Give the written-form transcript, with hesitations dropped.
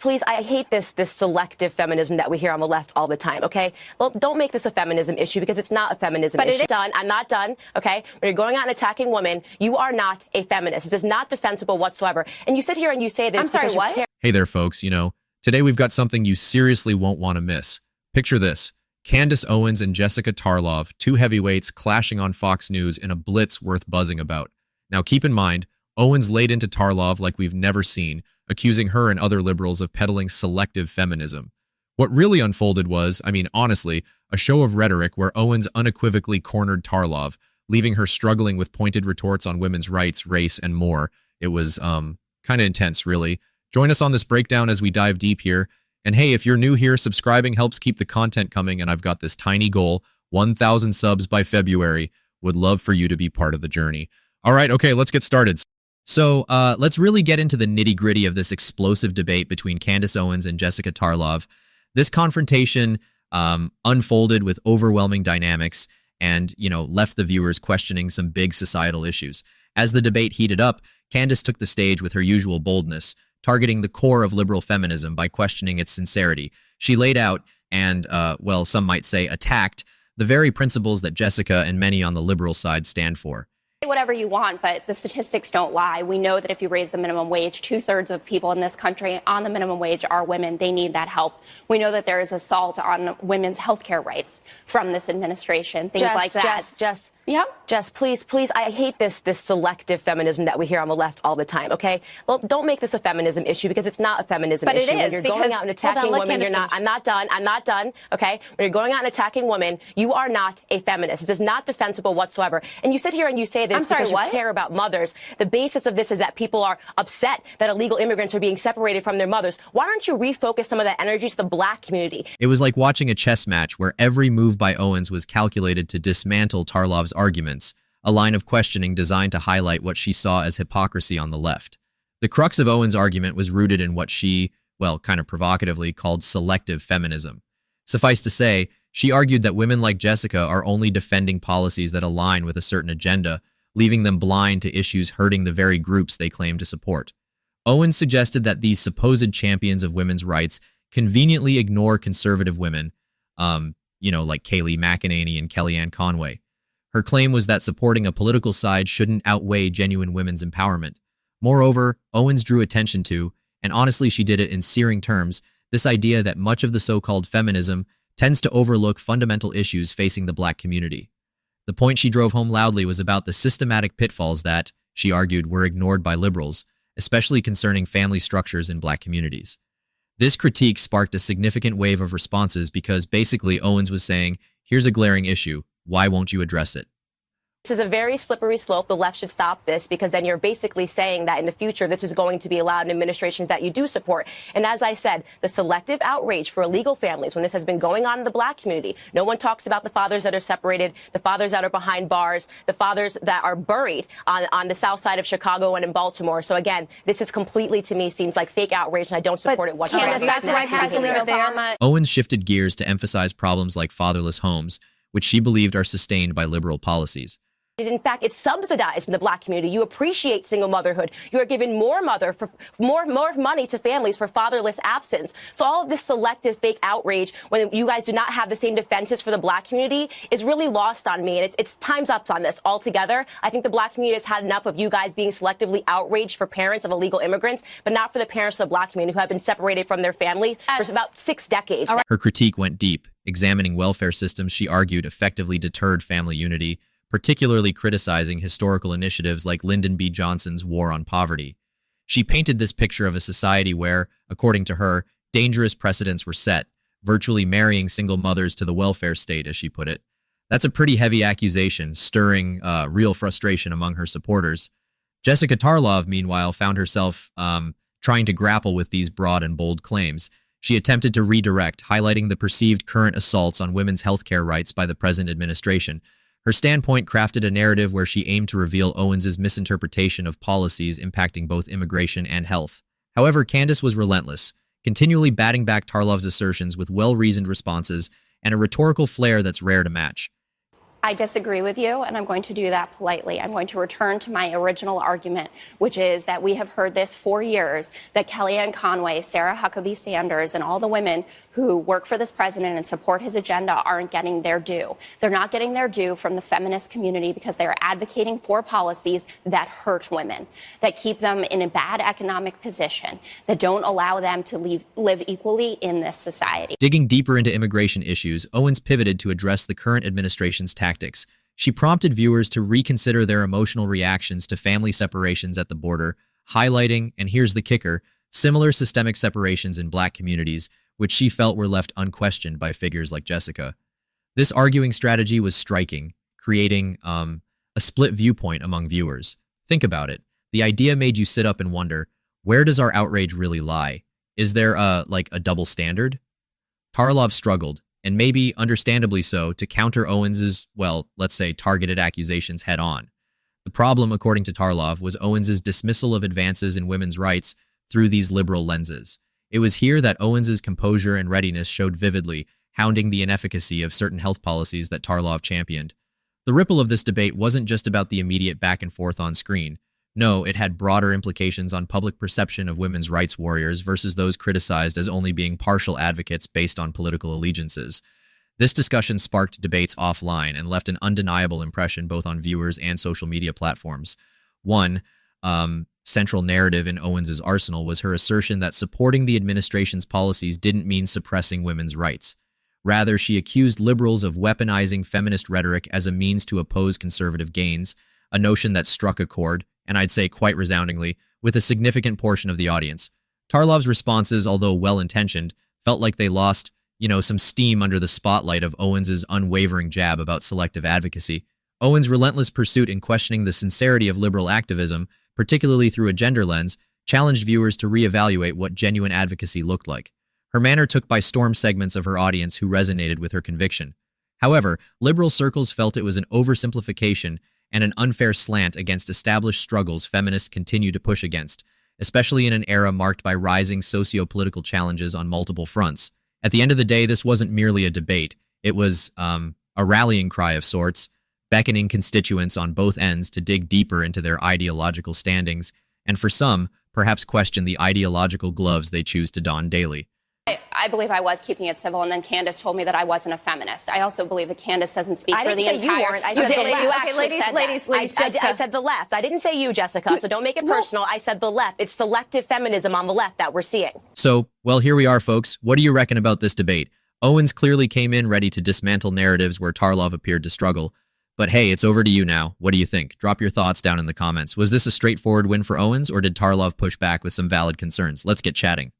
Please, I hate this selective feminism that we hear on the left all the time, okay? Well, don't make this a feminism issue because it's not a feminism issue. I'm not done, okay? When you're going out and attacking women, you are not a feminist. This is not defensible whatsoever. And you sit here and you say this. I'm sorry, what? Hey there, folks. Today we've got something you seriously won't want to miss. Picture this. Candace Owens and Jessica Tarlov, two heavyweights clashing on Fox News in a blitz worth buzzing about. Now keep in mind, Owens laid into Tarlov like we've never seen, accusing her and other liberals of peddling selective feminism. What really unfolded was, honestly, a show of rhetoric where Owens unequivocally cornered Tarlov, leaving her struggling with pointed retorts on women's rights, race, and more. It was, kind of intense, really. Join us on this breakdown as we dive deep here. And hey, if you're new here, subscribing helps keep the content coming, and I've got this tiny goal, 1,000 subs by February. Would love for you to be part of the journey. All right, okay, let's get started. So let's really get into the nitty-gritty of this explosive debate between Candace Owens and Jessica Tarlov. This confrontation unfolded with overwhelming dynamics and, left the viewers questioning some big societal issues. As the debate heated up, Candace took the stage with her usual boldness, targeting the core of liberal feminism by questioning its sincerity. She laid out and, some might say attacked, the very principles that Jessica and many on the liberal side stand for. Whatever you want, but the statistics don't lie. We know that if you raise the minimum wage, 2/3 of people in this country on the minimum wage are women. They need that help. We know that there is assault on women's health care rights from this administration, things like that. Jess, please, I hate this selective feminism that we hear on the left all the time, okay? Well, don't make this a feminism issue because it's not a feminism issue. But it is, when you're going out and attacking women, I'm not done, okay? When you're going out and attacking women, you are not a feminist. This is not defensible whatsoever. And you sit here and you say this because you care about mothers. The basis of this is that people are upset that illegal immigrants are being separated from their mothers. Why don't you refocus some of that energy to the Black community? It was like watching a chess match where every move by Owens was calculated to dismantle Tarlov's arguments, a line of questioning designed to highlight what she saw as hypocrisy on the left. The crux of Owens' argument was rooted in what she, kind of provocatively, called selective feminism. Suffice to say, she argued that women like Jessica are only defending policies that align with a certain agenda, leaving them blind to issues hurting the very groups they claim to support. Owens suggested that these supposed champions of women's rights conveniently ignore conservative women, like Kayleigh McEnany and Kellyanne Conway. Her claim was that supporting a political side shouldn't outweigh genuine women's empowerment. Moreover, Owens drew attention to, and honestly she did it in searing terms, this idea that much of the so-called feminism tends to overlook fundamental issues facing the Black community. The point she drove home loudly was about the systematic pitfalls that, she argued, were ignored by liberals, especially concerning family structures in Black communities. This critique sparked a significant wave of responses because basically Owens was saying, here's a glaring issue. Why won't you address it? This is a very slippery slope. The left should stop this because then you're basically saying that in the future this is going to be allowed in administrations that you do support. And as I said, the selective outrage for illegal families, when this has been going on in the Black community, no one talks about the fathers that are separated, the fathers that are behind bars, the fathers that are buried on the south side of Chicago and in Baltimore. So again, this is completely, to me, seems like fake outrage, and I don't support it whatsoever. Candace, that's why President Obama... Owens shifted gears to emphasize problems like fatherless homes, which she believed are sustained by liberal policies. In fact, it's subsidized in the Black community. You appreciate single motherhood. You are giving more money to families for fatherless absence. So all of this selective fake outrage, when you guys do not have the same defenses for the Black community, is really lost on me. And it's time's up on this altogether. I think the Black community has had enough of you guys being selectively outraged for parents of illegal immigrants, but not for the parents of the Black community who have been separated from their family for about 6 decades. Her critique went deep. Examining welfare systems, she argued, effectively deterred family unity, particularly criticizing historical initiatives like Lyndon B. Johnson's War on Poverty. She painted this picture of a society where, according to her, dangerous precedents were set, virtually marrying single mothers to the welfare state, as she put it. That's a pretty heavy accusation, stirring real frustration among her supporters. Jessica Tarlov, meanwhile, found herself trying to grapple with these broad and bold claims. She attempted to redirect, highlighting the perceived current assaults on women's healthcare rights by the present administration. Her standpoint crafted a narrative where she aimed to reveal Owens's misinterpretation of policies impacting both immigration and health. However, Candace was relentless, continually batting back Tarlov's assertions with well-reasoned responses and a rhetorical flair that's rare to match. I disagree with you, and I'm going to do that politely. I'm going to return to my original argument, which is that we have heard this for years, that Kellyanne Conway, Sarah Huckabee Sanders, and all the women who work for this president and support his agenda aren't getting their due. They're not getting their due from the feminist community because they are advocating for policies that hurt women, that keep them in a bad economic position, that don't allow them to live equally in this society. Digging deeper into immigration issues, Owens pivoted to address the current administration's tactics. She prompted viewers to reconsider their emotional reactions to family separations at the border, highlighting, and here's the kicker, similar systemic separations in Black communities, which she felt were left unquestioned by figures like Jessica. This arguing strategy was striking, creating a split viewpoint among viewers. Think about it. The idea made you sit up and wonder, where does our outrage really lie? Is there a double standard? Tarlov struggled, and maybe understandably so, to counter Owens's, well, let's say targeted accusations head on. The problem, according to Tarlov, was Owens's dismissal of advances in women's rights through these liberal lenses. It was here that Owens's composure and readiness showed vividly, hounding the inefficacy of certain health policies that Tarlov championed. The ripple of this debate wasn't just about the immediate back and forth on screen. No, it had broader implications on public perception of women's rights warriors versus those criticized as only being partial advocates based on political allegiances. This discussion sparked debates offline and left an undeniable impression both on viewers and social media platforms. One central narrative in Owens's arsenal was her assertion that supporting the administration's policies didn't mean suppressing women's rights. Rather, she accused liberals of weaponizing feminist rhetoric as a means to oppose conservative gains, a notion that struck a chord, and I'd say quite resoundingly, with a significant portion of the audience. Tarlov's responses, although well-intentioned, felt like they lost, some steam under the spotlight of Owens's unwavering jab about selective advocacy. Owens' relentless pursuit in questioning the sincerity of liberal activism, particularly through a gender lens, challenged viewers to reevaluate what genuine advocacy looked like. Her manner took by storm segments of her audience who resonated with her conviction. However, liberal circles felt it was an oversimplification and an unfair slant against established struggles feminists continue to push against, especially in an era marked by rising socio-political challenges on multiple fronts. At the end of the day, this wasn't merely a debate. It was a rallying cry of sorts, beckoning constituents on both ends to dig deeper into their ideological standings, and for some, perhaps question the ideological gloves they choose to don daily. I believe I was keeping it civil, and then Candace told me that I wasn't a feminist. I also believe that Candace doesn't speak for the entire... You weren't. I said the left. Okay, ladies, I said the left. I didn't say you, Jessica, so don't make it personal. I said the left. It's selective feminism on the left that we're seeing. So, well, here we are, folks. What do you reckon about this debate? Owens clearly came in ready to dismantle narratives where Tarlov appeared to struggle. But hey, it's over to you now. What do you think? Drop your thoughts down in the comments. Was this a straightforward win for Owens, or did Tarlov push back with some valid concerns? Let's get chatting.